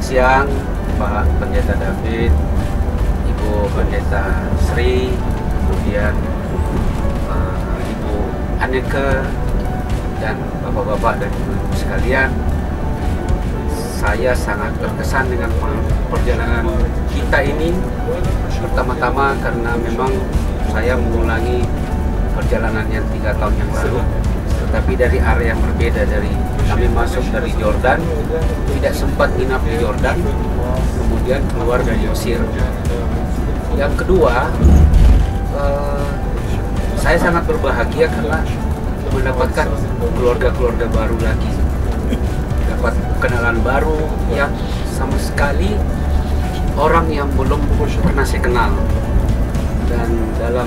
siang Pak Pendeta David, Ibu Pendeta Sri, kemudian Ibu Anneke, dan Bapak-Bapak dan Ibu sekalian. Saya sangat terkesan dengan perjalanan kita ini. Pertama-tama karena memang saya mengulangi perjalanan yang 3 tahun yang lalu, tetapi dari area yang berbeda. Dari kami masuk dari Jordan, tidak sempat nginap di Jordan, kemudian keluar dari Mesir. Yang kedua, saya sangat berbahagia karena mendapatkan keluarga-keluarga baru lagi, dapat kenalan baru yang sama sekali orang yang belum pernah saya kenal. Dan dalam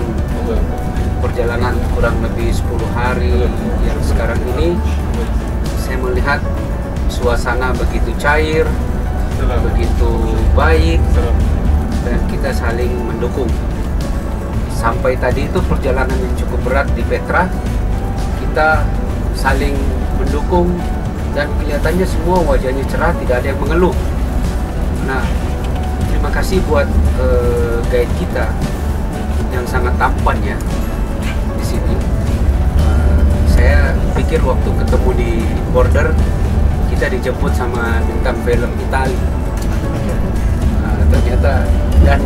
perjalanan kurang lebih 10 hari yang sekarang ini, saya melihat suasana begitu cair, begitu baik, dan kita saling mendukung. Sampai tadi itu perjalanan yang cukup berat di Petra, kita saling mendukung dan kelihatannya semua wajahnya cerah, tidak ada yang mengeluh. Nah, terima kasih buat guide kita yang sangat tampan ya di sini. Saya pikir waktu ketemu di border kita dijemput sama bintang film Itali. Ternyata, dan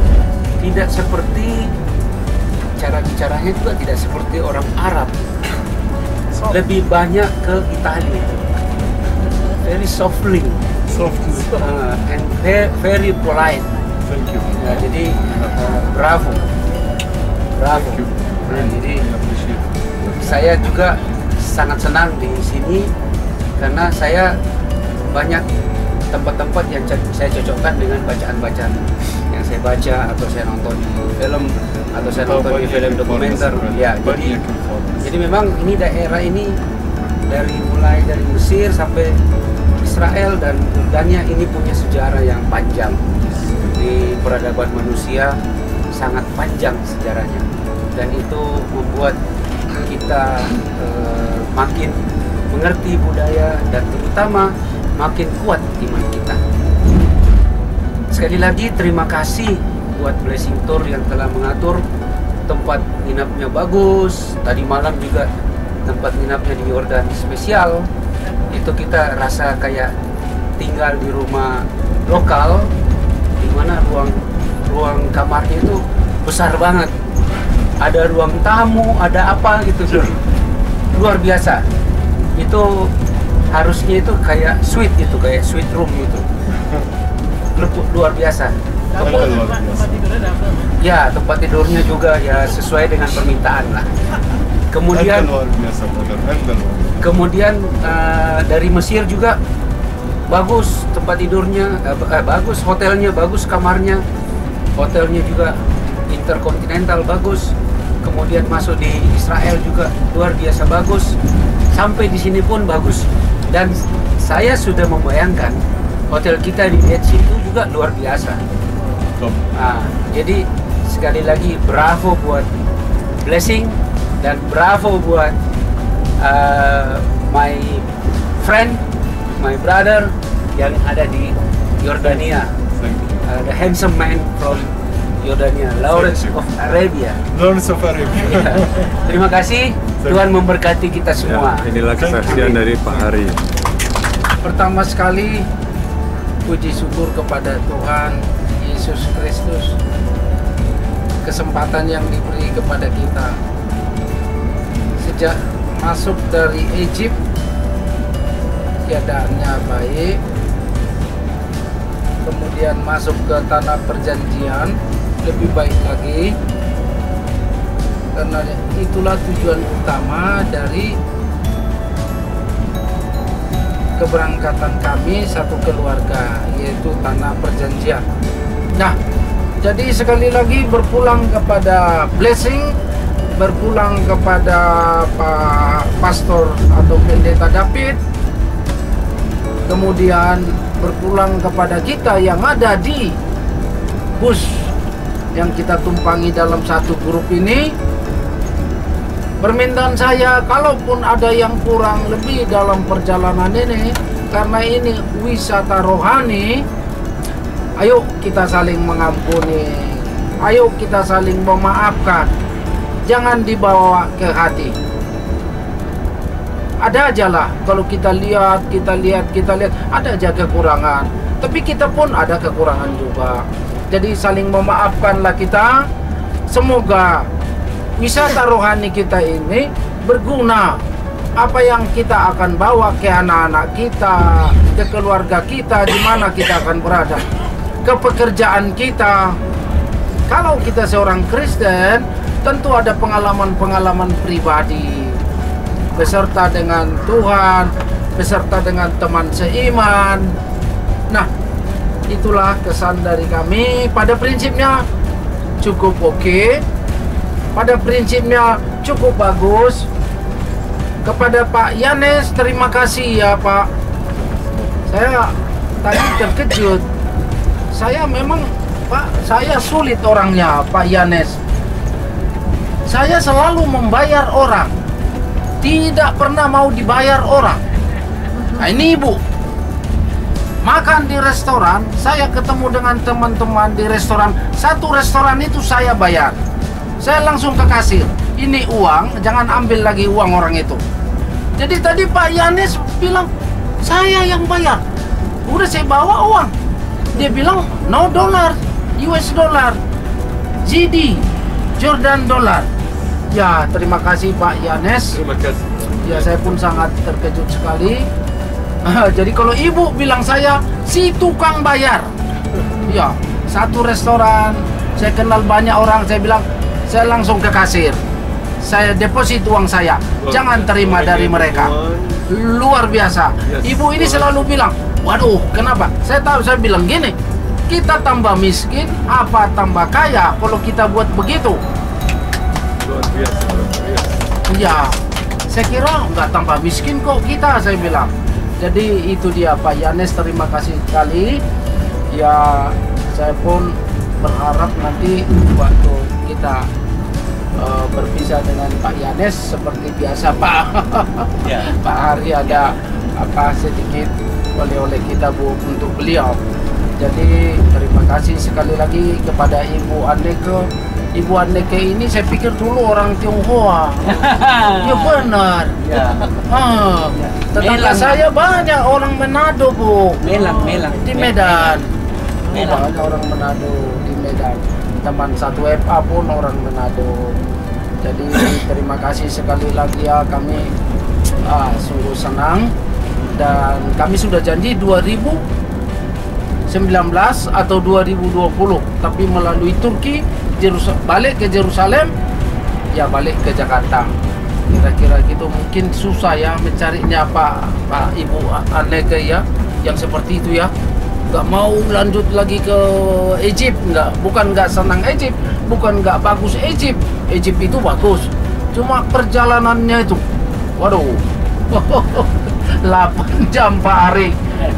tidak seperti cara bicaranya juga tidak seperti orang Arab, lebih banyak ke Itali, very softly, and very polite. Thank you. Ya, jadi bravo. Nah, jadi saya juga sangat senang di sini karena saya banyak tempat-tempat yang saya cocokkan dengan bacaan-bacaan yang saya baca atau saya nonton di film atau saya nonton di film dokumenter. Ya, jadi memang ini daerah ini mulai dari Mesir sampai Israel dan Yordania ini punya sejarah yang panjang di peradaban manusia, sangat panjang sejarahnya, dan itu membuat kita makin mengerti budaya dan terutama makin kuat iman kita. Sekali lagi terima kasih buat Blessing Tour yang telah mengatur tempat nginapnya bagus. Tadi malam juga tempat nginapnya di Yordan spesial. Itu kita rasa kayak tinggal di rumah lokal, di mana ruang kamarnya itu besar banget. Ada ruang tamu, ada apa gitu. Luar biasa. Itu harusnya itu kayak suite room gitu. Luar biasa. Tempat tidurnya dapur. Ya, tempat tidurnya juga ya sesuai dengan permintaan lah. Kemudian dari Mesir juga bagus tempat tidurnya, bagus hotelnya, bagus kamarnya. Hotelnya juga interkontinental bagus. Kemudian masuk di Israel juga luar biasa bagus. Sampai di sini pun bagus. Dan saya sudah membayangkan hotel kita di Dead Sea itu juga luar biasa. Nah, jadi sekali lagi bravo buat Blessing dan bravo buat my friend, my brother yang ada di Yordania. The handsome man from Yordania, Lawrence of Arabia. Lawrence of Arabia. Ya. Terima kasih, Tuhan memberkati kita semua. Ya, inilah kesaksian dari Pak Hari. Pertama sekali, puji syukur kepada Tuhan Yesus Kristus, kesempatan yang diberi kepada kita. Sejak masuk dari Egypt, keadaannya baik. Kemudian masuk ke tanah perjanjian, lebih baik lagi. Karena itulah tujuan utama dari keberangkatan kami satu keluarga, yaitu tanah perjanjian. Nah, jadi sekali lagi berpulang kepada Blessing, berpulang kepada Pak Pastor atau Pendeta David, kemudian berpulang kepada kita yang ada di bus yang kita tumpangi dalam satu grup ini. Permintaan saya, kalaupun ada yang kurang lebih dalam perjalanan ini, karena ini wisata rohani, Ayo kita saling mengampuni, ayo kita saling memaafkan, jangan dibawa ke hati. Ada aja lah, kalau kita lihat, ada aja kekurangan. Tapi kita pun ada kekurangan juga. Jadi saling memaafkanlah kita. Semoga wisata rohani kita ini berguna. Apa yang kita akan bawa ke anak-anak kita, ke keluarga kita, di mana kita akan berada, ke pekerjaan kita. Kalau kita seorang Kristen, tentu ada pengalaman-pengalaman pribadi beserta dengan Tuhan, beserta dengan teman seiman. Nah, itulah kesan dari kami. Pada prinsipnya cukup oke, pada prinsipnya cukup bagus. Kepada Pak Yanes, terima kasih ya Pak. Saya tadi terkejut. Saya memang Pak, saya sulit orangnya Pak Yanes. Saya selalu membayar orang, tidak pernah mau dibayar orang. Nah ini Ibu, makan di restoran, saya ketemu dengan teman-teman di restoran. Satu restoran itu saya bayar. Saya langsung ke kasir. Ini uang, jangan ambil lagi uang orang itu. Jadi tadi Pak Yanes bilang, saya yang bayar. Udah saya bawa uang. Dia bilang, no dollar, US dollar, GD, Jordan dollar. Ya, terima kasih Pak Yanes. Terima kasih. Ya, saya pun sangat terkejut sekali. Jadi kalau Ibu bilang saya si tukang bayar. Ya, satu restoran, saya kenal banyak orang, saya bilang, saya langsung ke kasir. Saya deposit uang saya, jangan terima dari mereka. Luar biasa. Ibu ini selalu bilang, waduh, kenapa? Saya tahu, saya bilang gini, kita tambah miskin, apa tambah kaya kalau kita buat begitu? Luar biasa, luar biasa. Ya, saya kira nggak tambah miskin kok kita, saya bilang. Jadi itu dia Pak Yanes, terima kasih sekali. Ya, saya pun berharap nanti waktu kita berpisah dengan Pak Yanes seperti biasa Pak. Ya. Pak Hari ada apa sedikit oleh-oleh kita Bu untuk beliau. Jadi terima kasih sekali lagi kepada Ibu Anneke. Ibu Anneke ini saya pikir dulu orang Tionghoa. Ya benar. Ya. Tetangga Melang. saya banyak orang Manado Bu. Melang. Di Medan. Melang. Banyak orang Manado di Medan. Teman satu FA pun orang Manado. Jadi terima kasih sekali lagi ya, kami sungguh senang. Dan kami sudah janji 2019 atau 2020, tapi melalui Turki, balik ke Yerusalem, ya balik ke Jakarta. Kira-kira gitu. Mungkin susah ya mencarinya Pak Ibu Anneke ya, yang seperti itu ya. Nggak mau lanjut lagi ke Egypt, bukan nggak senang Egypt, bukan nggak bagus Egypt. Egypt itu bagus, cuma perjalanannya itu, waduh, 8 jam Pak Hari.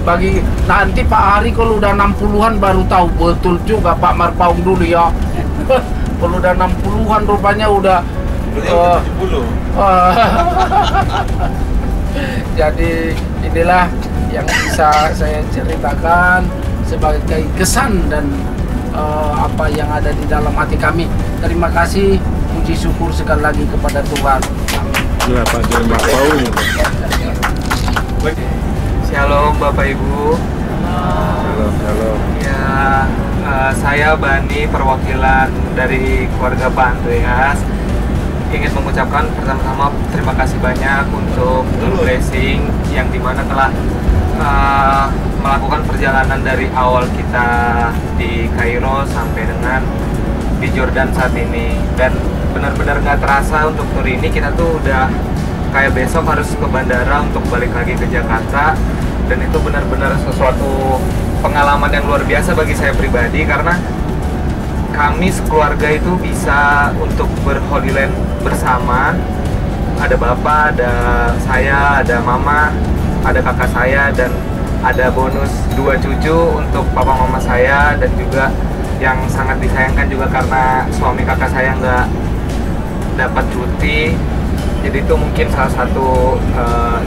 Bagi nanti Pak Hari kalau udah 60-an baru tahu betul juga Pak Marpaung dulu ya. Kalau udah 60-an rupanya udah 70. Jadi inilah yang bisa saya ceritakan sebagai kesan dan apa yang ada di dalam hati kami. Terima kasih, puji syukur sekali lagi kepada Tuhan. Ya Pak Jerman Paung. Shalom Bapak Ibu. Halo. Ya, saya Bani, perwakilan dari keluarga Pak Andreas, ingin mengucapkan pertama-tama terima kasih banyak untuk blessing yang dimana telah melakukan perjalanan dari awal kita di Kairo sampai dengan di Jordan saat ini. Dan benar-benar nggak terasa untuk tur ini kita tuh udah kayak besok harus ke bandara untuk balik lagi ke Jakarta. Dan itu benar-benar sesuatu pengalaman yang luar biasa bagi saya pribadi, karena kami sekeluarga itu bisa untuk berholy land bersama. Ada bapak, ada saya, ada mama, ada kakak saya, dan ada bonus 2 cucu untuk papa mama saya. Dan juga yang sangat disayangkan juga karena suami kakak saya nggak dapat cuti, jadi itu mungkin salah satu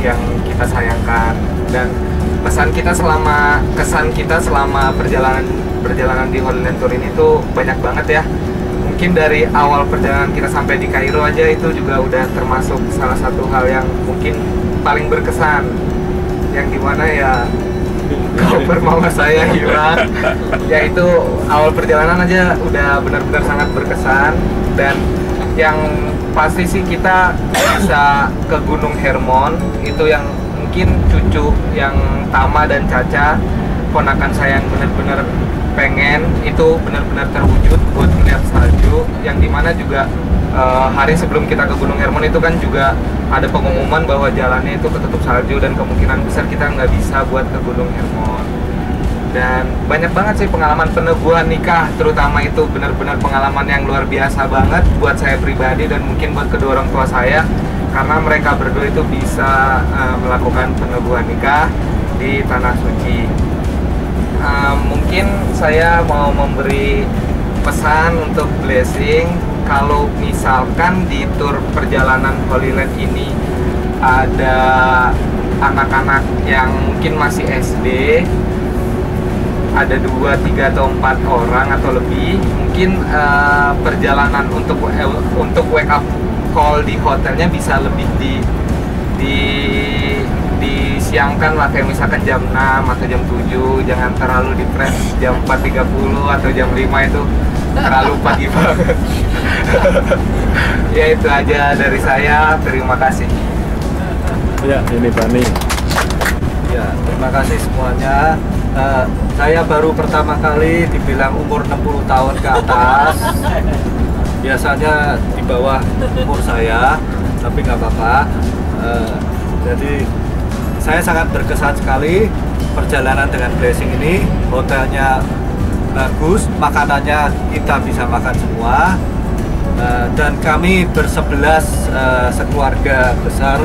yang kita sayangkan. Dan kesan kita selama perjalanan di Holy Land Tour ini tuh banyak banget ya. Mungkin dari awal perjalanan kita sampai di Kairo aja itu juga udah termasuk salah satu hal yang mungkin paling berkesan, yang dimana ya koper mama saya hilang. Ya itu awal perjalanan aja udah benar-benar sangat berkesan. Dan yang pasti sih kita bisa ke Gunung Hermon, itu yang mungkin cucu yang Tama dan Caca, ponakan saya yang benar-benar pengen itu benar-benar terwujud buat melihat salju, yang dimana juga hari sebelum kita ke Gunung Hermon itu kan juga ada pengumuman bahwa jalannya itu ketutup salju dan kemungkinan besar kita nggak bisa buat ke Gunung Hermon. Dan banyak banget sih pengalaman peneguhan nikah, terutama itu benar-benar pengalaman yang luar biasa banget buat saya pribadi dan mungkin buat kedua orang tua saya, karena mereka berdua itu bisa melakukan peneguhan nikah di Tanah Suci. Mungkin saya mau memberi pesan untuk Blessing, kalau misalkan di tur perjalanan Holy Land ini ada anak-anak yang mungkin masih SD, ada 2, 3, atau 4 orang atau lebih, mungkin perjalanan untuk wake up call di hotelnya bisa lebih disiangkan lah, kayak misalkan jam 6 atau jam 7, jangan terlalu di press jam 4.30 atau jam 5, itu terlalu pagi banget. Ya itu aja dari saya, terima kasih. Ya, ini Bani. Ya, terima kasih semuanya. Saya baru pertama kali dibilang umur 60 tahun ke atas. Biasanya di bawah umur saya, tapi nggak apa-apa. Jadi saya sangat berkesan sekali perjalanan dengan Blessing ini. Hotelnya bagus, makanannya kita bisa makan semua. Dan kami bersebelas sekeluarga besar,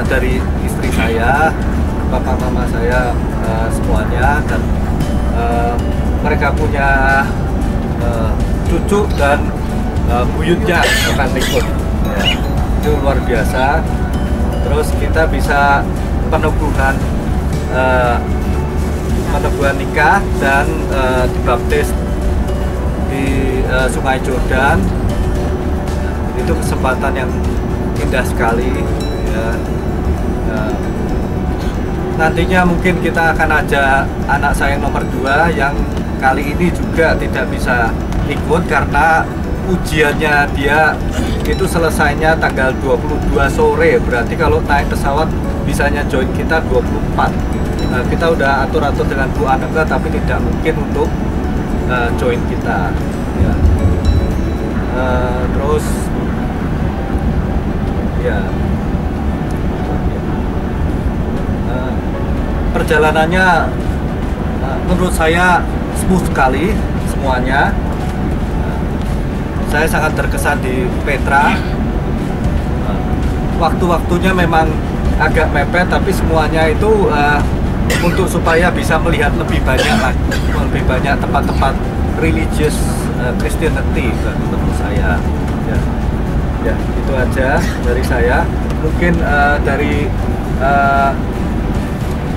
dari istri saya, bapak mama saya, semuanya, dan mereka punya cucu dan buyutnya akan ikut. Ya, itu luar biasa. Terus kita bisa peneguhan nikah dan dibaptis di Sungai Jordan. Itu kesempatan yang indah sekali ya. Nantinya mungkin kita akan ajak anak saya yang nomor 2 yang kali ini juga tidak bisa ikut karena ujiannya dia itu selesainya tanggal 22 sore. Berarti kalau naik pesawat bisanya join kita 24. Kita udah atur-atur dengan Bu Aneka, tapi tidak mungkin untuk join kita ya. Terus ya, perjalanannya menurut saya smooth sekali semuanya. Saya sangat terkesan di Petra. Waktu-waktunya memang agak mepet, tapi semuanya itu untuk supaya bisa melihat lebih banyak tempat-tempat religious Christianity menurut saya. Ya, itu aja dari saya. Mungkin dari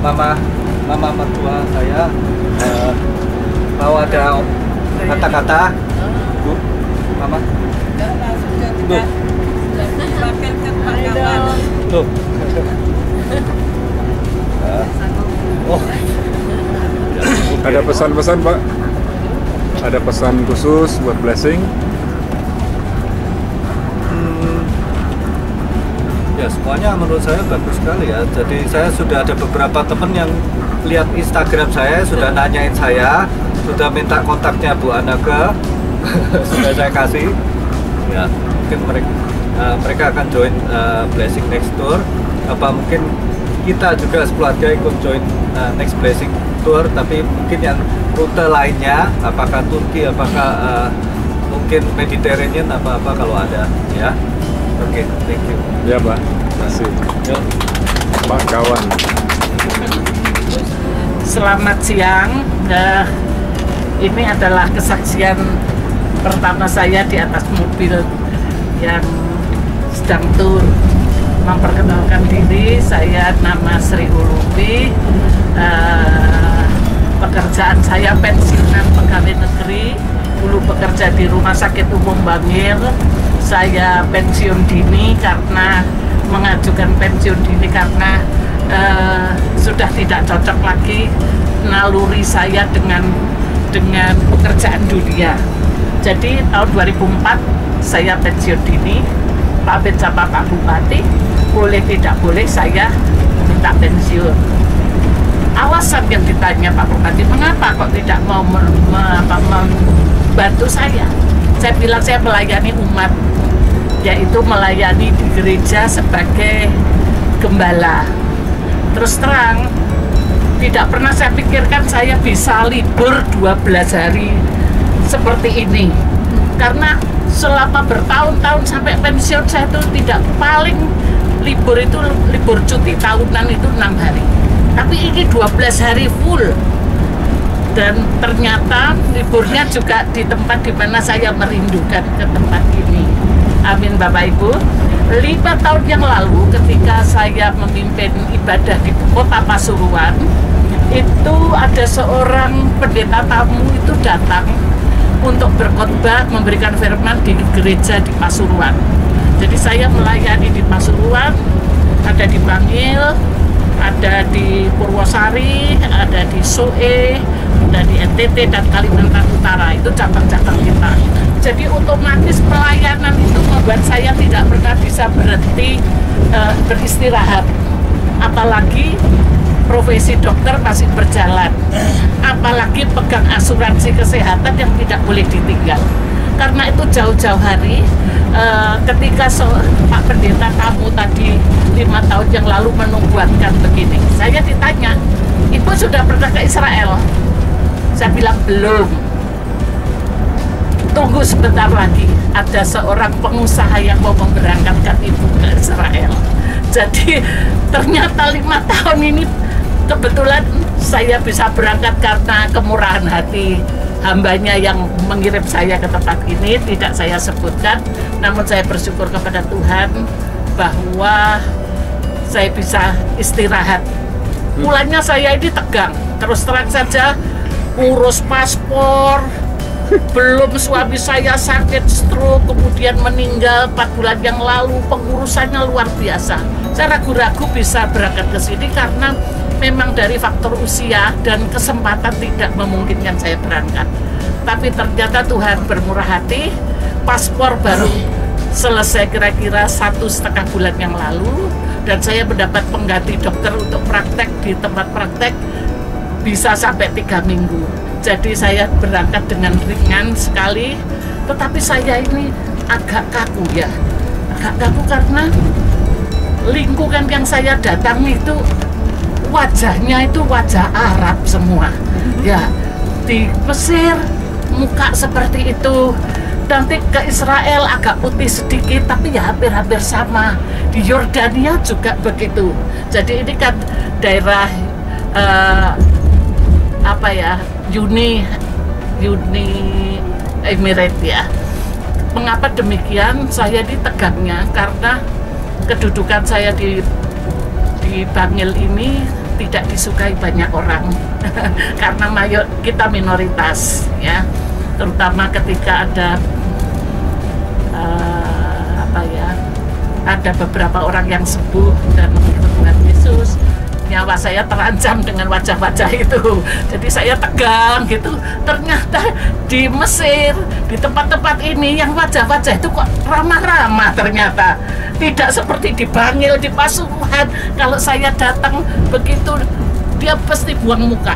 mama mertua saya mau ada kata-kata, Bu, Mama? Tuh. Tuh. Oh. Ada pesan-pesan, Pak? Ada pesan khusus buat Blessing? Ya, semuanya menurut saya bagus sekali ya. Jadi saya sudah ada beberapa teman yang lihat Instagram saya, sudah nanyain saya, sudah minta kontaknya Bu Aneka. Sudah saya kasih ya, mungkin mereka akan join Blessing Next Tour. Apa mungkin kita juga sekeluarga ikut join Next Blessing Tour, tapi mungkin yang rute lainnya, apakah Turki, apakah mungkin Mediterranean, apa-apa kalau ada ya. Oke, thank you. Ya, Pak. Terima kasih. Yo. Pak kawan. Selamat siang. Ini adalah kesaksian pertama saya di atas mobil yang sedang tur. Memperkenalkan diri, saya nama Sri Ulupi. pekerjaan saya pensiunan pegawai negeri, dulu bekerja di Rumah Sakit Umum Bangil. Saya pensiun dini karena mengajukan pensiun dini karena sudah tidak cocok lagi naluri saya dengan pekerjaan dunia. Jadi tahun 2004 saya pensiun dini, pamit sama Pak Bupati, boleh tidak boleh saya minta pensiun. Alasan yang ditanya Pak Bupati, mengapa kok tidak mau membantu saya? Saya bilang saya melayani umat, yaitu melayani di gereja sebagai gembala. Terus terang, tidak pernah saya pikirkan saya bisa libur 12 hari seperti ini. Karena selama bertahun-tahun sampai pensiun saya itu tidak, paling libur itu, libur cuti tahunan itu 6 hari. Tapi ini 12 hari full. Dan ternyata liburnya juga di tempat di mana saya merindukan ke tempat ini. Amin Bapak Ibu. 5 tahun yang lalu ketika saya memimpin ibadah di kota Pasuruan, itu ada seorang pendeta tamu itu datang untuk berkhotbah memberikan firman di gereja di Pasuruan. Jadi saya melayani di Pasuruan, ada di Bangil, ada di Purwosari, ada di Soe, ada di NTT dan Kalimantan Utara. Itu cabang-cabang kita. Jadi otomatis pelayanan itu membuat saya tidak pernah bisa berhenti beristirahat. Apalagi profesi dokter masih berjalan, apalagi pegang asuransi kesehatan yang tidak boleh ditinggal. Karena itu jauh-jauh hari ketika Pak Pendeta tamu tadi 5 tahun yang lalu menubuatkan begini, saya ditanya, Ibu sudah pernah ke Israel? Saya bilang belum. Tunggu sebentar lagi, ada seorang pengusaha yang mau memberangkatkan Ibu ke Israel. Jadi ternyata 5 tahun ini kebetulan saya bisa berangkat karena kemurahan hati hambanya yang mengirim saya ke tempat ini. Tidak saya sebutkan, namun saya bersyukur kepada Tuhan bahwa saya bisa istirahat. Mulanya saya ini tegang, terus terang saja, urus paspor, belum suami saya sakit stroke kemudian meninggal 4 bulan yang lalu, pengurusannya luar biasa. Saya ragu-ragu bisa berangkat ke sini karena memang dari faktor usia dan kesempatan tidak memungkinkan saya berangkat. Tapi ternyata Tuhan bermurah hati, paspor baru selesai kira-kira 1,5 bulan yang lalu, dan saya mendapat pengganti dokter untuk praktek di tempat praktek bisa sampai 3 minggu. Jadi saya berangkat dengan ringan sekali, tetapi saya ini agak kaku ya. Agak kaku karena lingkungan yang saya datangi itu wajahnya itu wajah Arab semua. Ya, di Mesir muka seperti itu. Nanti ke Israel agak putih sedikit, tapi ya hampir-hampir sama. Di Yordania juga begitu. Jadi ini kan daerah apa ya, Uni Emirat ya. Mengapa demikian? Saya ditegangnya karena kedudukan saya di Bangil ini tidak disukai banyak orang karena kita minoritas ya, terutama ketika ada ada beberapa orang yang sembuh dan mengikut Tuhan Yesus. Nyawa saya terancam dengan wajah-wajah itu, jadi saya tegang gitu. Ternyata di Mesir, di tempat-tempat ini yang wajah-wajah itu kok ramah-ramah, ternyata tidak seperti di Bangil, di Pasuruan. Kalau saya datang begitu, dia pasti buang muka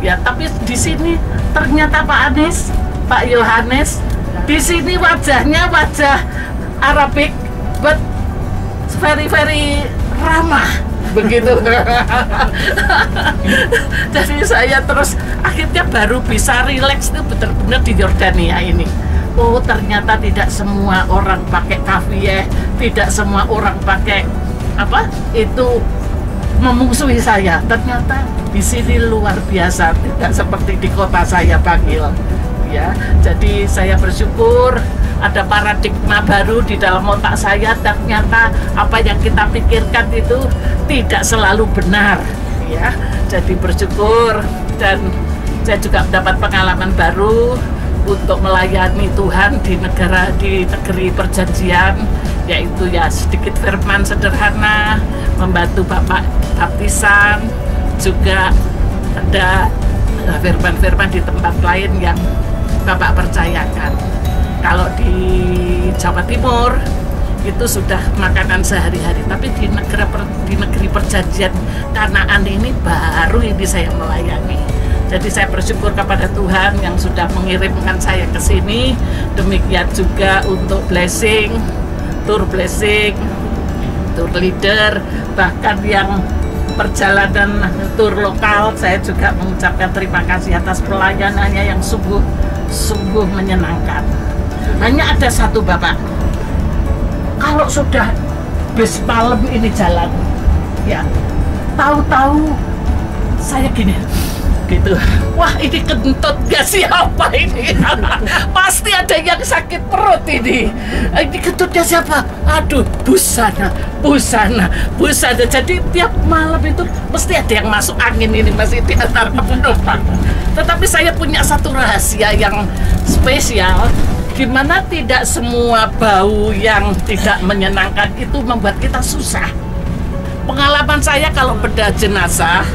ya. Tapi di sini ternyata Pak Anies, Pak Yohanes, di sini wajahnya wajah Arabik, but very ramah begitu. Jadi saya terus akhirnya baru bisa rileks itu benar-benar di Yordania ini. Oh, ternyata tidak semua orang pakai kafiyeh, tidak semua orang pakai apa itu memusuhi saya. Ternyata di sini luar biasa, tidak seperti di kota saya Bangil. Ya, jadi saya bersyukur ada paradigma baru di dalam otak saya. Ternyata apa yang kita pikirkan itu tidak selalu benar ya. Jadi bersyukur, dan saya juga mendapat pengalaman baru untuk melayani Tuhan di negeri perjanjian, yaitu ya sedikit firman sederhana, membantu Bapak baptisan, juga ada firman-firman di tempat lain yang Bapak percayakan. Kalau di Jawa Timur itu sudah makanan sehari-hari, tapi di negeri perjanjian Kanaan ini baru ini saya melayani. Jadi saya bersyukur kepada Tuhan yang sudah mengirimkan saya ke sini. Demikian juga untuk blessing, tour leader, bahkan yang perjalanan tur lokal, saya juga mengucapkan terima kasih atas pelayanannya yang sungguh menyenangkan. Hanya ada satu, Bapak, kalau sudah bis malam ini jalan, ya tahu-tahu saya gini gitu, wah ini kentut gak siapa ini? Pasti ada yang sakit perut ini kentutnya siapa? Aduh, busana. Jadi tiap malam itu mesti ada yang masuk angin ini, masih di antara penumpang. Tetapi saya punya satu rahasia yang spesial, gimana tidak semua bau yang tidak menyenangkan itu membuat kita susah. Pengalaman saya kalau bedah jenazah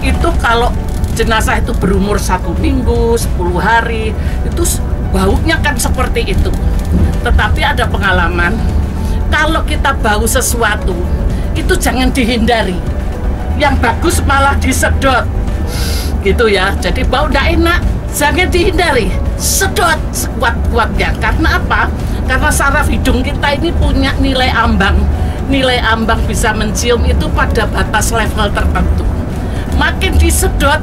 itu, kalau jenazah itu berumur 1 minggu, 10 hari, itu baunya kan seperti itu. Tetapi ada pengalaman, kalau kita bau sesuatu itu jangan dihindari, yang bagus malah disedot gitu ya. Jadi bau tidak enak jangan dihindari, sedot sekuat-kuatnya. Karena apa? Karena saraf hidung kita ini punya nilai ambang bisa mencium itu pada batas level tertentu. Makin disedot,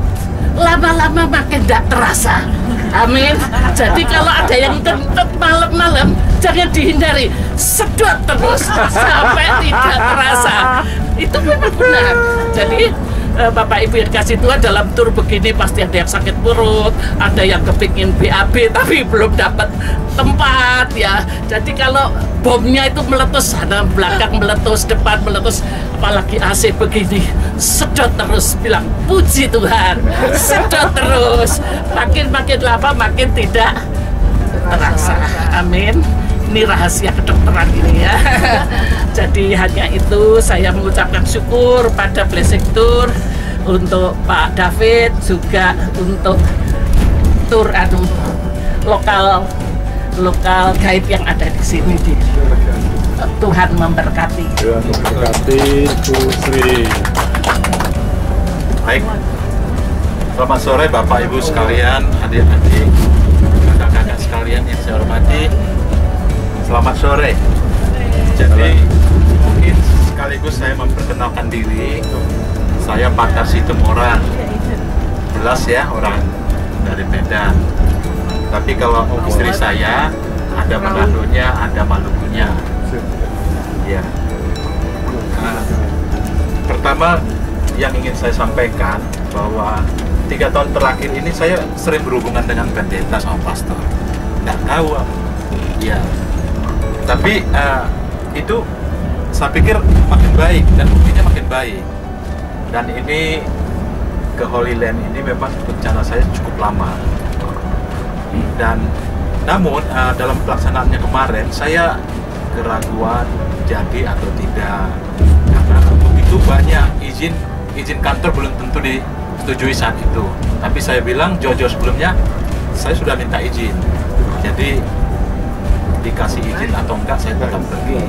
lama-lama makin tidak terasa. Amin. Jadi kalau ada yang kentut malam-malam, jangan dihindari, sedot terus sampai tidak terasa. Itu memang benar. Jadi Bapak Ibu yang kasih Tuhan, dalam tur begini pasti ada yang sakit perut, ada yang kepingin BAB tapi belum dapat tempat ya. Jadi kalau bomnya itu meletus, sana belakang meletus, depan meletus, apalagi AC begini, sedot terus, bilang puji Tuhan, sedot terus, makin lama makin tidak terasa. Amin. Ini rahasia kedokteran ini ya. Jadi hanya itu, saya mengucapkan syukur pada Blessing Tour, untuk Pak David, juga untuk tur lokal guide yang ada di sini. Tuhan memberkati. Tuhan memberkati Bu Sri. Baik, selamat sore Bapak Ibu sekalian, adik-adik, kakak-kakak sekalian yang saya hormati. Selamat sore. Jadi mungkin sekaligus saya memperkenalkan diri. Saya Pak Tarsi Temorang. Jelas ya, orang dari Medan. Tapi kalau istri saya ada Manado-nya, ada Maluku-nya. Ya. Pertama yang ingin saya sampaikan bahwa 3 tahun terakhir ini saya sering berhubungan dengan pendeta sama pastor. Nggak tahu. Ya. Tapi itu saya pikir makin baik dan buktinya makin baik. Dan ini ke Holy Land ini memang rencana saya cukup lama. Dan namun dalam pelaksanaannya kemarin saya keraguan jadi atau tidak, karena begitu banyak izin kantor belum tentu disetujui saat itu. Tapi saya bilang jauh-jauh sebelumnya saya sudah minta izin. Jadi dikasih izin atau enggak saya tetap pergi.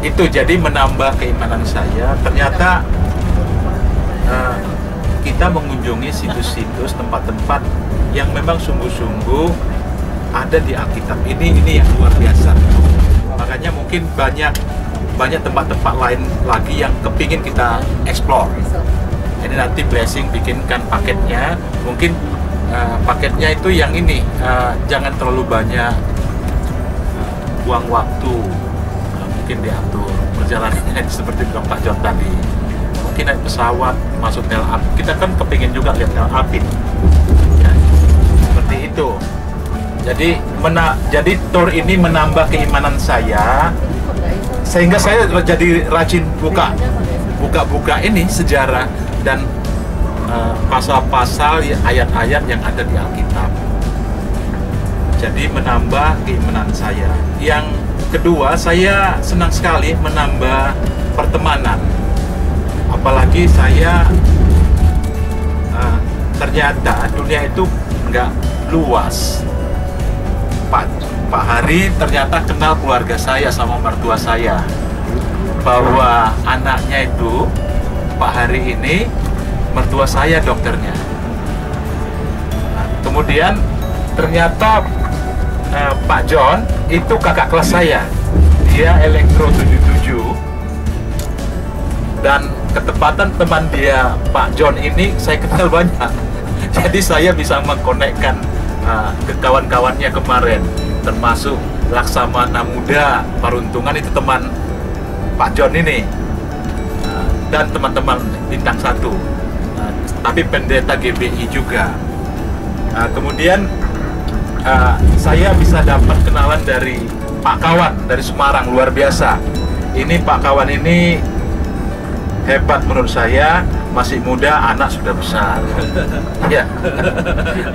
Itu jadi menambah keimanan saya. Ternyata kita mengunjungi situs-situs, tempat-tempat yang memang sungguh-sungguh ada di Alkitab. Ini yang luar biasa. Makanya mungkin banyak tempat-tempat lain lagi yang kepingin kita explore. Jadi nanti Blessing bikinkan paketnya. Mungkin paketnya itu yang ini, jangan terlalu banyak buang waktu, mungkin diatur perjalanannya seperti Pak John tadi, mungkin naik pesawat, masuk rel api. Kita kan kepingin juga lihat rel api ya, seperti itu. Jadi tour ini menambah keimanan saya sehingga saya jadi rajin buka ini sejarah dan pasal-pasal ayat-ayat yang ada di Alkitab. Jadi menambah keimanan saya. Yang kedua, saya senang sekali menambah pertemanan. Apalagi saya ternyata dunia itu nggak luas. Pak Hari ternyata kenal keluarga saya sama mertua saya, bahwa anaknya itu Pak Hari ini mertua saya dokternya. Kemudian ternyata Pak John itu kakak kelas saya, dia elektro 77, dan ketepatan teman dia Pak John ini saya kenal banyak. Jadi saya bisa mengkonekkan ke kawan-kawannya kemarin, termasuk Laksamana Muda Paruntungan, itu teman Pak John ini, dan teman-teman Bintang 1, tapi pendeta GBI juga. Kemudian saya bisa dapat kenalan dari Pak Kawan dari Semarang, luar biasa. Ini Pak Kawan ini hebat menurut saya, masih muda, anak sudah besar. Ya,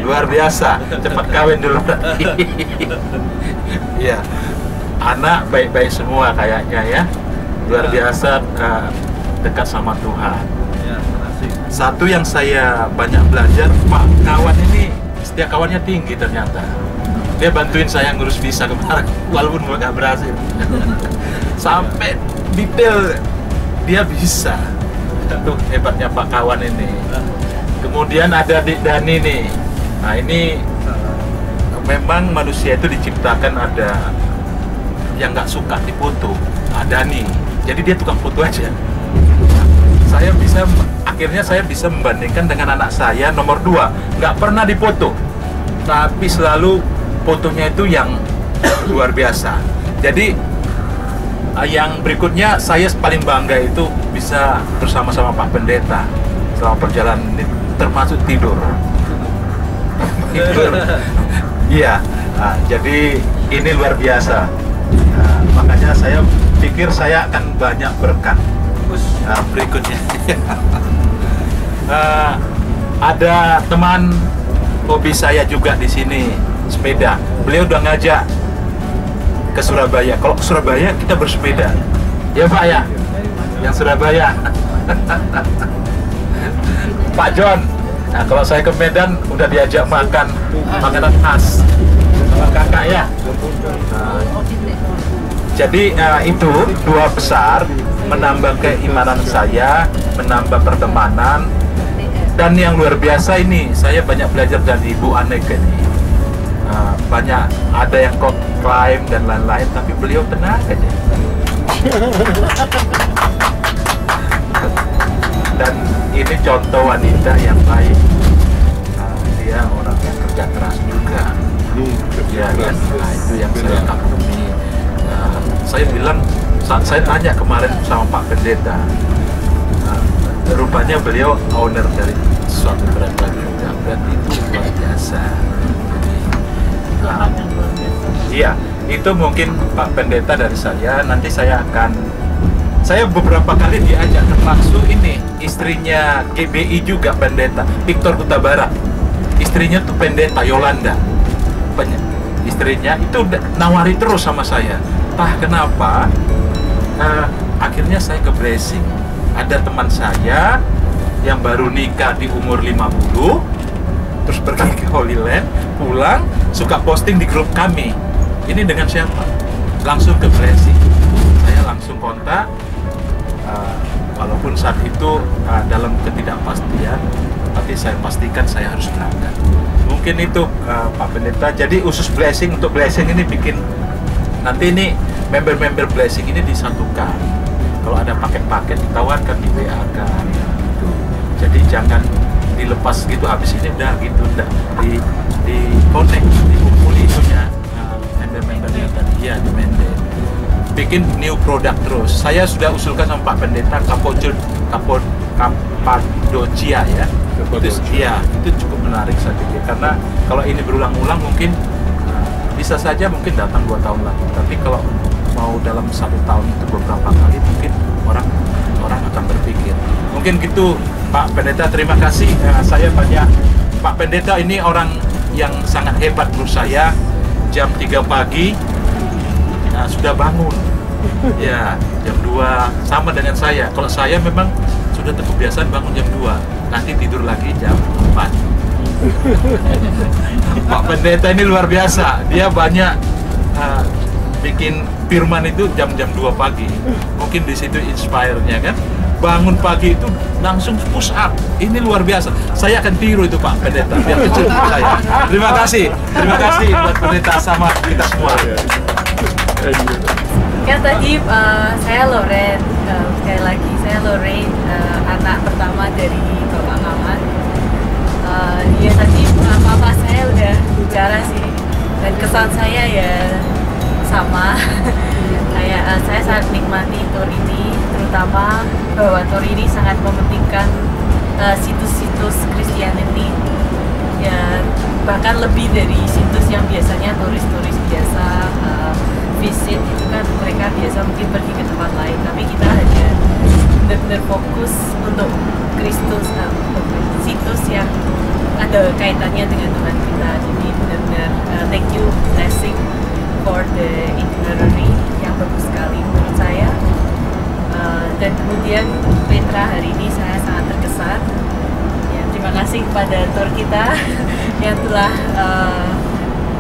luar biasa, cepat kawin dulu. Ya, anak baik-baik semua kayaknya ya, luar biasa, dekat sama Tuhan. Satu yang saya banyak belajar, Pak Kawan ini setia kawannya tinggi ternyata. Dia bantuin saya ngurus visa kemarin, walaupun nggak berhasil. Sampai detail dia bisa. Itu hebatnya Pak Kawan ini. Kemudian ada Dik Dani nih. Nah ini memang manusia itu diciptakan ada yang nggak suka dipoto. Ada nih. Jadi dia tukang foto aja. Akhirnya saya bisa membandingkan dengan anak saya nomor 2, nggak pernah dipoto, tapi selalu fotonya itu yang luar biasa. Jadi yang berikutnya saya paling bangga itu bisa bersama-sama Pak Pendeta selama perjalanan ini, termasuk tidur. Iya, jadi ini luar biasa. Makanya saya pikir saya akan banyak berkat berikutnya. Ada teman hobi saya juga di sini, sepeda. Beliau udah ngajak ke Surabaya. Kalau ke Surabaya kita bersepeda, ya Pak ya, yang Surabaya. Pak John. Nah, kalau saya ke Medan udah diajak makan makanan khas sama kakak ya. Jadi itu 2 besar, menambah keimanan saya, menambah pertemanan, dan yang luar biasa ini saya banyak belajar dari Ibu Aneka ini. Banyak ada yang klaim dan lain-lain, tapi beliau tenang aja. Dan ini contoh wanita yang baik. Dia orang yang kerja keras juga. Ya, dan itu yang saya kagumi. Saya bilang, saat saya tanya kemarin sama Pak Pendeta, rupanya beliau owner dari suatu brand juga, berarti itu luar biasa. Iya, itu mungkin Pak Pendeta dari saya. Nanti saya beberapa kali diajak, termasuk ini istrinya GBI juga pendeta, Victor Kuta Barat. Istrinya tuh pendeta Yolanda. Istrinya itu nawari terus sama saya. Entah kenapa, akhirnya saya ke blessing. Ada teman saya yang baru nikah di umur 50, terus pergi ke Holy Land, pulang, suka posting di grup kami. Ini dengan siapa? Langsung ke blessing. Saya langsung kontak, walaupun saat itu dalam ketidakpastian, tapi saya pastikan saya harus berangkat. Mungkin itu Pak Pendeta. Jadi usus blessing, untuk blessing ini bikin, nanti ini member-member blessing ini disatukan. Kalau ada paket-paket ditawarkan di WA kan gitu. Jadi jangan dilepas gitu, habis ini udah gitu, udah di connect, dikumpuli itunya member-membernya tadi ya, di maintain. Bikin new product terus. Saya sudah usulkan sama Pak Pendeta Kapodocia ya. Itu cukup menarik saya pikir, karena kalau ini berulang-ulang mungkin bisa saja mungkin datang 2 tahun lagi. Tapi kalau mau dalam 1 tahun itu beberapa kali, mungkin orang akan berpikir. Mungkin gitu Pak Pendeta, terima kasih. Saya banyak, Pak Pendeta ini orang yang sangat hebat menurut saya. Jam 3 pagi sudah bangun. Ya, jam 2 sama dengan saya. Kalau saya memang sudah kebiasaan bangun jam 2, nanti tidur lagi jam 4. Pak Pendeta ini luar biasa. Dia banyak bikin firman itu jam-jam 2 pagi. Mungkin di situ inspire-nya kan. Bangun pagi itu langsung push up. Ini luar biasa. Saya akan tiru itu Pak Pendeta. Biar kecil saya. Terima kasih buat Pendeta sama kita semua. Kan tadi saya Loren, sekali lagi saya Loren, anak pertama dari Bapak Kawan. Ya tadi papa saya udah bicara sih, dan kesan saya ya sama. Kayak saya sangat nikmati tour ini, terutama bahwa tour ini sangat mementingkan situs-situs Christianity. Ya bahkan lebih dari situs yang biasanya turis-turis biasa visit, itu kan mereka biasa mungkin pergi ke tempat lain, tapi kita hanya benar-benar fokus untuk Kristus, untuk situs yang ada kaitannya dengan Tuhan kita. Jadi benar-benar thank you, blessing for the itinerary yang bagus sekali menurut saya. Dan kemudian Petra, hari ini saya sangat terkesan. Ya, terima kasih kepada tour kita yang telah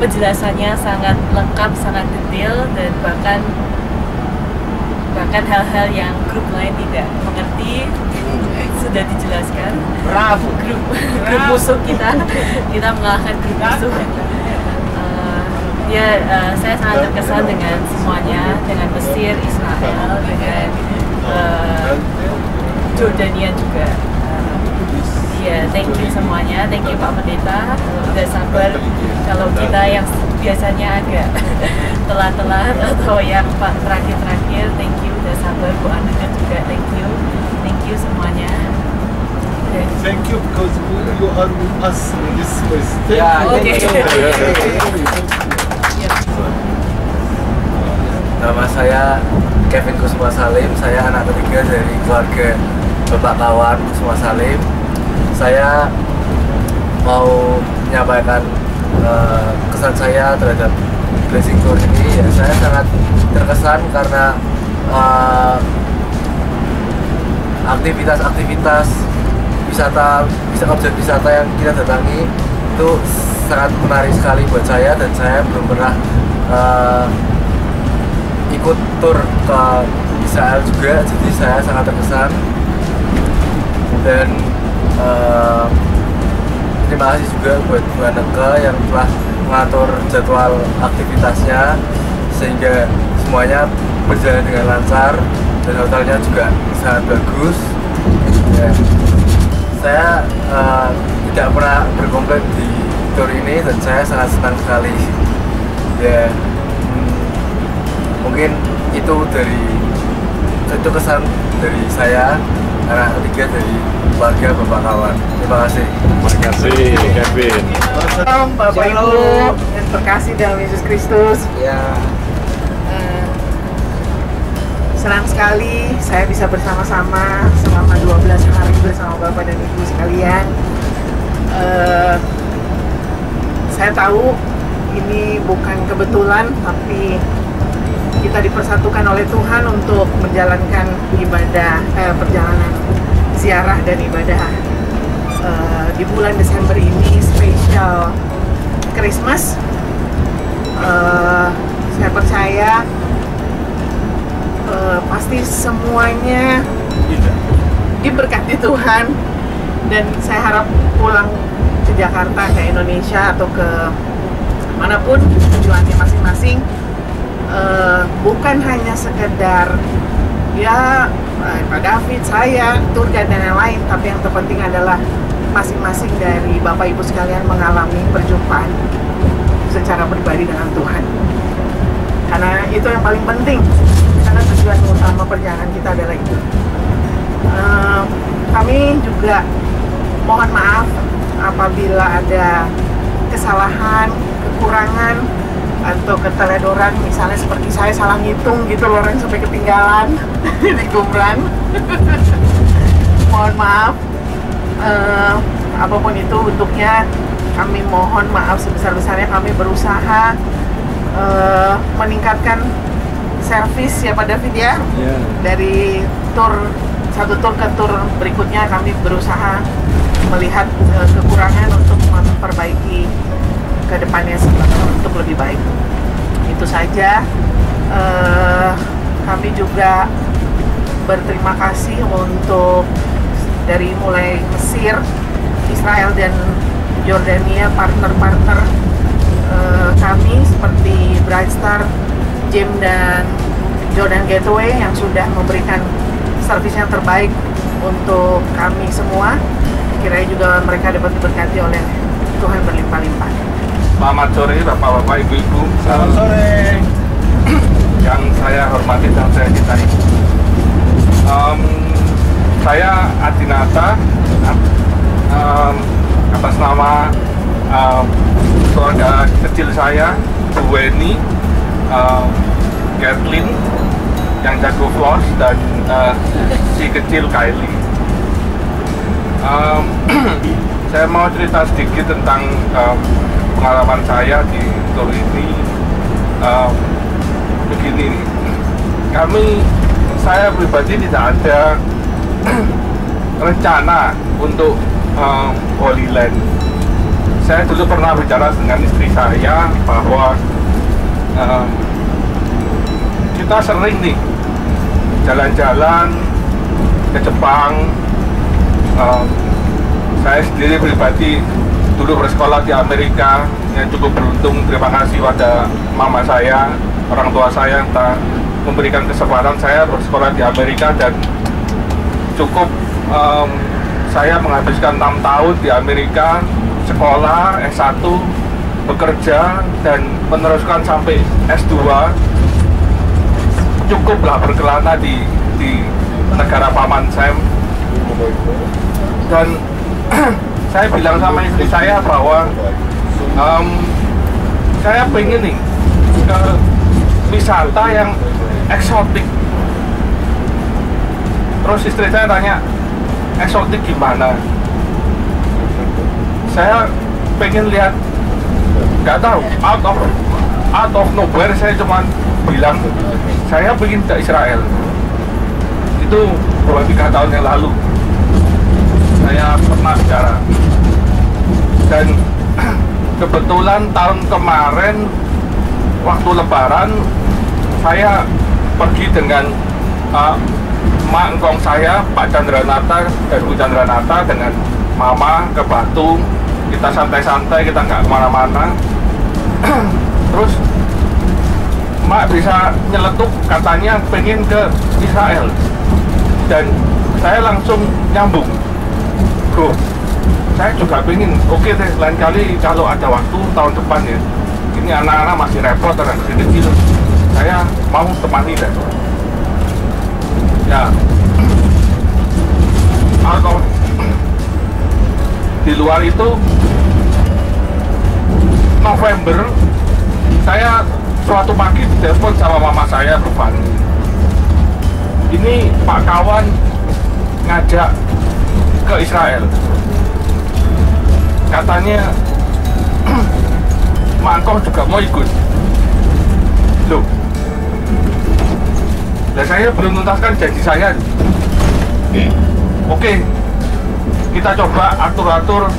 penjelasannya sangat lengkap, sangat detail, dan bahkan hal-hal yang grup lain tidak mengerti sudah dijelaskan. Bravo. Grup musuh kita mengalahkan grup musuh. Saya sangat terkesan dengan semuanya, dengan Mesir, Israel, dengan Jordania juga. Thank you semuanya, thank you Pak Pendeta, udah sabar. Kalau kita yang biasanya agak telat-telat atau yang terakhir, thank you udah sabar. Bu Ananda juga thank you semuanya. Thank you because you are with us in this place. Oke. Nama saya Kevin Kusuma Salim, saya anak ketiga dari keluarga Bapak Kawan Kusuma Salim. Saya mau menyampaikan kesan saya terhadap Blessing Tour ini. Ya, saya sangat terkesan karena aktivitas objek wisata yang kita datangi itu sangat menarik sekali buat saya, dan saya belum pernah ikut tur ke Israel juga, jadi saya sangat terkesan. Dan terima kasih juga buat Bu Aneka yang telah mengatur jadwal aktivitasnya sehingga semuanya berjalan dengan lancar, dan hotelnya juga sangat bagus. Ya, saya tidak pernah berkomplain di tour ini, dan saya sangat senang sekali. Ya, mungkin itu kesan dari saya, anak ketiga dari keluarga Bapak Kawan. Terima kasih. Terima kasih Kevin. Shalom Bapak Ibu dan terkasih dalam Yesus Kristus. Ya, Senang sekali saya bisa bersama-sama selama 12 hari bersama Bapak dan Ibu sekalian. Saya tahu ini bukan kebetulan, tapi kita dipersatukan oleh Tuhan untuk menjalankan ibadah, perjalanan ziarah dan ibadah di bulan Desember ini, spesial Christmas. Saya percaya pasti semuanya diberkati Tuhan, dan saya harap pulang ke Jakarta, ke Indonesia, atau ke manapun tujuannya masing-masing, bukan hanya sekedar ya Pak David, saya, tour guide dan yang lain, tapi yang terpenting adalah masing-masing dari Bapak Ibu sekalian mengalami perjumpaan secara pribadi dengan Tuhan, karena itu yang paling penting, karena tujuan utama perjalanan kita adalah itu. Kami juga mohon maaf apabila ada kesalahan, kekurangan atau keteledoran, misalnya seperti saya salah ngitung gitu loh, orang sampai ketinggalan di Gumran. Mohon maaf. Apapun itu bentuknya, kami mohon maaf sebesar-besarnya. Kami berusaha meningkatkan servis ya Pak David ya. Dari satu tur ke tur berikutnya kami berusaha melihat kekurangan untuk memperbaiki ke depannya untuk lebih baik. Itu saja. Kami juga berterima kasih untuk dari mulai Mesir, Israel dan Yordania, partner-partner kami seperti Bright Star, Jim dan Jordan Gateway yang sudah memberikan servis yang terbaik untuk kami semua. Kiranya juga mereka dapat diberkati oleh Tuhan berlimpah-limpah. Selamat sore Bapak-Bapak, Ibu-Ibu. Selamat sore. Yang saya hormati dan saya cintai. Saya Adinata, atas nama keluarga kecil saya, Bu Weni, Kathleen yang jago floss, dan si kecil Kylie. Saya mau cerita sedikit tentang pengalaman saya di tour ini. Begini nih, saya pribadi tidak ada rencana untuk Holy Land. Saya dulu pernah bicara dengan istri saya bahwa kita sering nih jalan-jalan ke Jepang. Saya sendiri pribadi dulu bersekolah di Amerika, yang cukup beruntung. Terima kasih pada mama saya, orang tua saya yang memberikan kesempatan saya bersekolah di Amerika, dan cukup saya menghabiskan 6 tahun di Amerika, sekolah S1, bekerja, dan meneruskan sampai S2. Cukuplah berkelana di negara Paman Sam. Dan saya bilang sama istri saya bahwa saya pengen nih ke wisata yang eksotik. Terus istri saya tanya, eksotik gimana? Saya pengen lihat, nggak tahu, out of nowhere saya cuma bilang saya pengen ke Israel. Itu 2-3 tahun yang lalu saya pernah bicara, dan kebetulan tahun kemarin waktu Lebaran saya pergi dengan mak engkong saya, Pak Chandranata dan Bu Chandranata, dengan mama ke Batu. Kita santai-santai, kita nggak kemana-mana. Terus mak bisa nyeletuk, katanya pengen ke Israel, dan saya langsung nyambung, bro, saya juga pengen. Oke deh, lain kali kalau ada waktu tahun depan ya, ini anak-anak masih repot dan masih kecil, saya mau temani deh. Ya, atau di luar itu November saya suatu pagi ditelepon sama mama saya, Bu Fani, ini Pak Kawan ngajak ke Israel, katanya Mangkoh juga mau ikut. Loh, dan saya belum tuntaskan janji saya. Oke, kita coba atur-atur,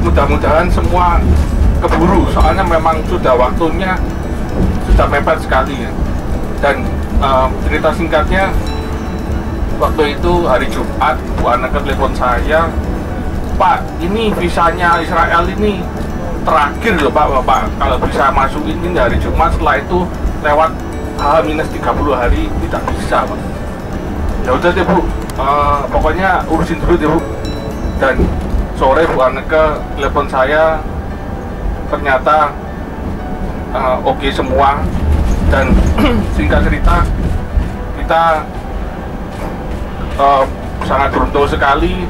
mudah-mudahan semua keburu, soalnya memang sudah waktunya, sudah mepet sekali ya. Dan cerita singkatnya, waktu itu hari Jumat, Bu Anaka telepon saya, Pak, ini visanya Israel ini terakhir loh Pak, Bapak kalau bisa masukin ini hari Jumat, setelah itu lewat H-30 hari tidak bisa Pak. Ya udah deh Bu, pokoknya urusin dulu deh Bu. Dan sore Bu Anaka telepon saya, ternyata oke semua. Dan singkat cerita, kita sangat beruntung sekali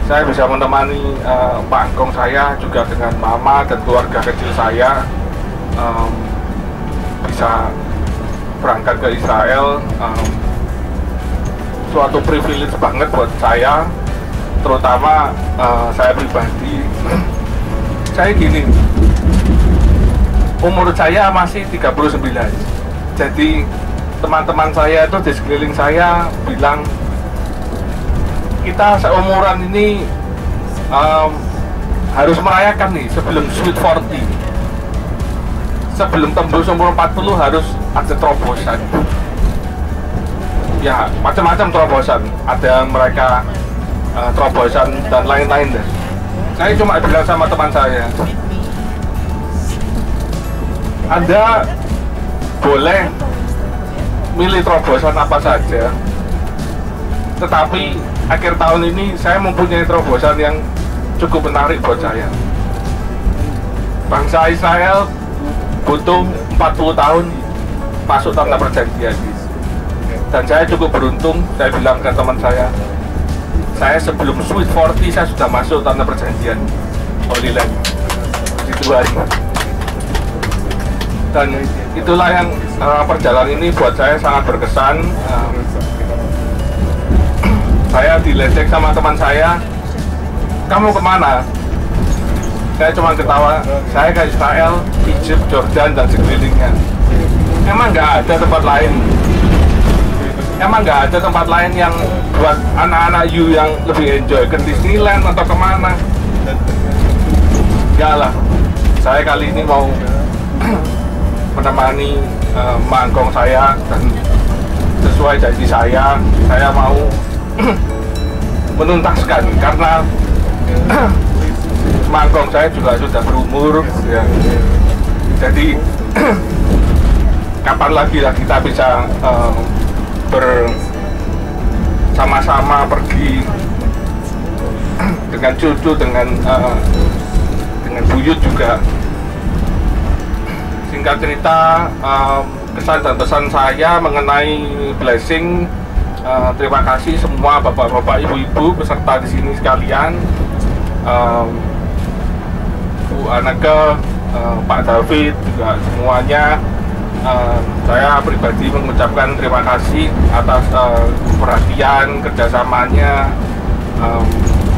saya bisa menemani Pak Angkong saya juga dengan mama dan keluarga kecil saya bisa berangkat ke Israel. Suatu privilege banget buat saya, terutama saya pribadi. Saya gini, umur saya masih 39, jadi teman-teman saya itu di sekeliling saya bilang, kita seumuran ini harus merayakan nih sebelum sweet 40, sebelum tembus umur 40 harus ada terobosan. Ya, macam-macam terobosan, ada yang mereka terobosan dan lain-lain deh. Saya cuma bilang sama teman saya, Anda boleh milih terobosan apa saja, tetapi akhir tahun ini saya mempunyai terobosan yang cukup menarik buat saya. Bangsa Israel butuh 40 tahun masuk tanah perjanjian, dan saya cukup beruntung. Saya bilang ke teman saya sebelum sweet 40 saya sudah masuk tanah perjanjian Holy Land di 2 hari. Dan itulah yang perjalanan ini buat saya sangat berkesan. Saya diledek sama teman saya, kamu kemana? Saya cuma ketawa, saya ke Israel, Egypt, Jordan, dan sekelilingnya. Emang nggak ada tempat lain? Emang nggak ada tempat lain yang buat anak-anak you yang lebih enjoy, ke Disneyland atau kemana? Ya lah, saya kali ini mau menemani mangkong saya, dan sesuai janji saya mau menuntaskan, karena mangkong saya juga sudah berumur ya. Jadi kapan lagi lah kita bisa bersama-sama pergi dengan cucu, dengan buyut juga. Singkat cerita, kesan dan pesan saya mengenai blessing, terima kasih semua bapak-bapak, ibu-ibu peserta di sini sekalian, Bu Anake, Pak David juga semuanya. Saya pribadi mengucapkan terima kasih atas perhatian, kerjasamanya.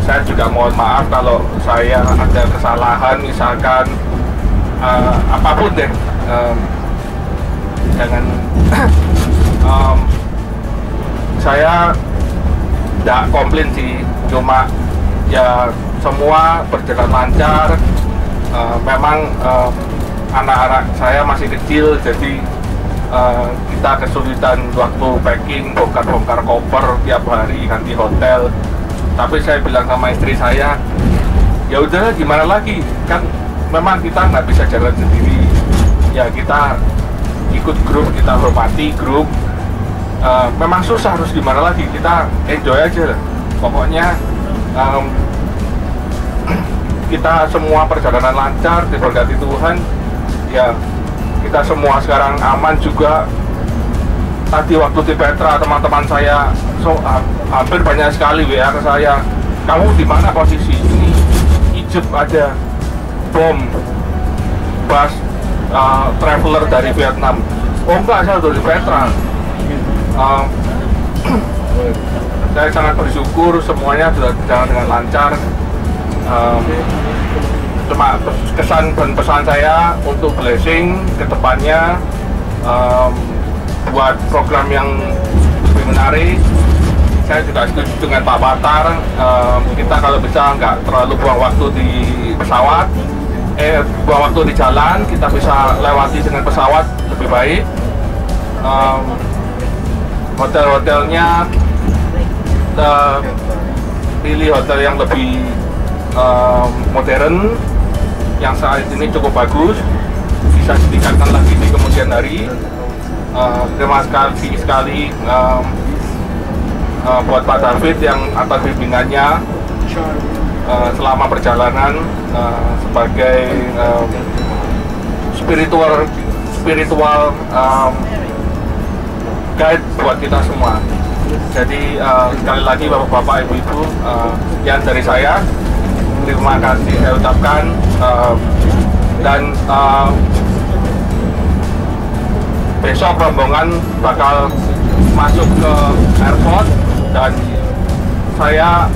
Saya juga mohon maaf kalau saya ada kesalahan, misalkan apapun deh. Jangan saya tidak komplain sih, cuma ya semua berjalan lancar. Memang anak-anak saya masih kecil, jadi kita kesulitan waktu packing, bongkar-bongkar koper tiap hari, ganti hotel. Tapi saya bilang sama istri saya, ya udahlah, gimana lagi, kan memang kita nggak bisa jalan sendiri. Ya kita ikut grup, kita hormati grup. Memang susah, harus gimana lagi, kita enjoy aja lah. Pokoknya kita semua perjalanan lancar, diberkati Tuhan. Ya kita semua sekarang aman juga. Tadi waktu di Petra, teman-teman saya hampir banyak sekali WA ke saya, kamu di mana posisi ini? Egypt ada bom bus traveler dari Vietnam. Oh enggak, saya dari Petra. Saya sangat bersyukur semuanya sudah berjalan dengan lancar. Cuma kesan dan pesan saya untuk blessing ke depannya, buat program yang lebih menarik. Saya juga setuju dengan Pak Batar, kita kalau bisa nggak terlalu buang waktu di pesawat, buang waktu di jalan, kita bisa lewati dengan pesawat lebih baik. Hotel-hotelnya pilih hotel yang lebih modern, yang saat ini cukup bagus, bisa ditingkatkan lagi di kemudian hari. Terima kasih sekali buat Pak David yang atas bimbingannya selama perjalanan, sebagai spiritual guide buat kita semua. Jadi sekali lagi bapak-bapak, ibu-ibu, sekian dari saya. Terima kasih saya ucapkan, dan besok rombongan bakal masuk ke airport dan saya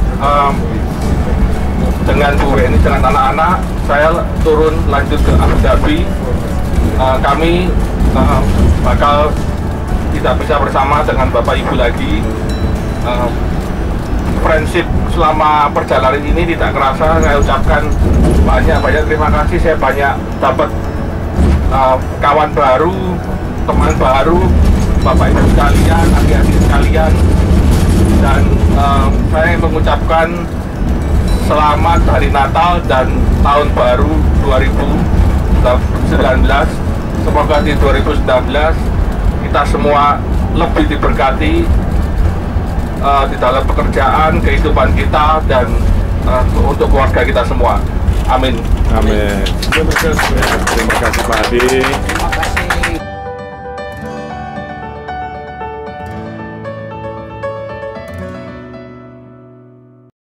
dengan Bu Weni dengan anak-anak saya turun lanjut ke Abu Dhabi. Kami bakal tidak bisa bersama dengan Bapak Ibu lagi. Friendship selama perjalanan ini tidak kerasa. Saya ucapkan banyak terima kasih. Saya banyak dapat kawan baru, teman baru, Bapak Ibu sekalian, adik-adik sekalian, dan saya mengucapkan selamat Hari Natal dan Tahun Baru 2019. Semoga di 2019 kita semua lebih diberkati di dalam pekerjaan, kehidupan kita, dan untuk keluarga kita semua. Amin. Amin. Terima kasih Pak Adi.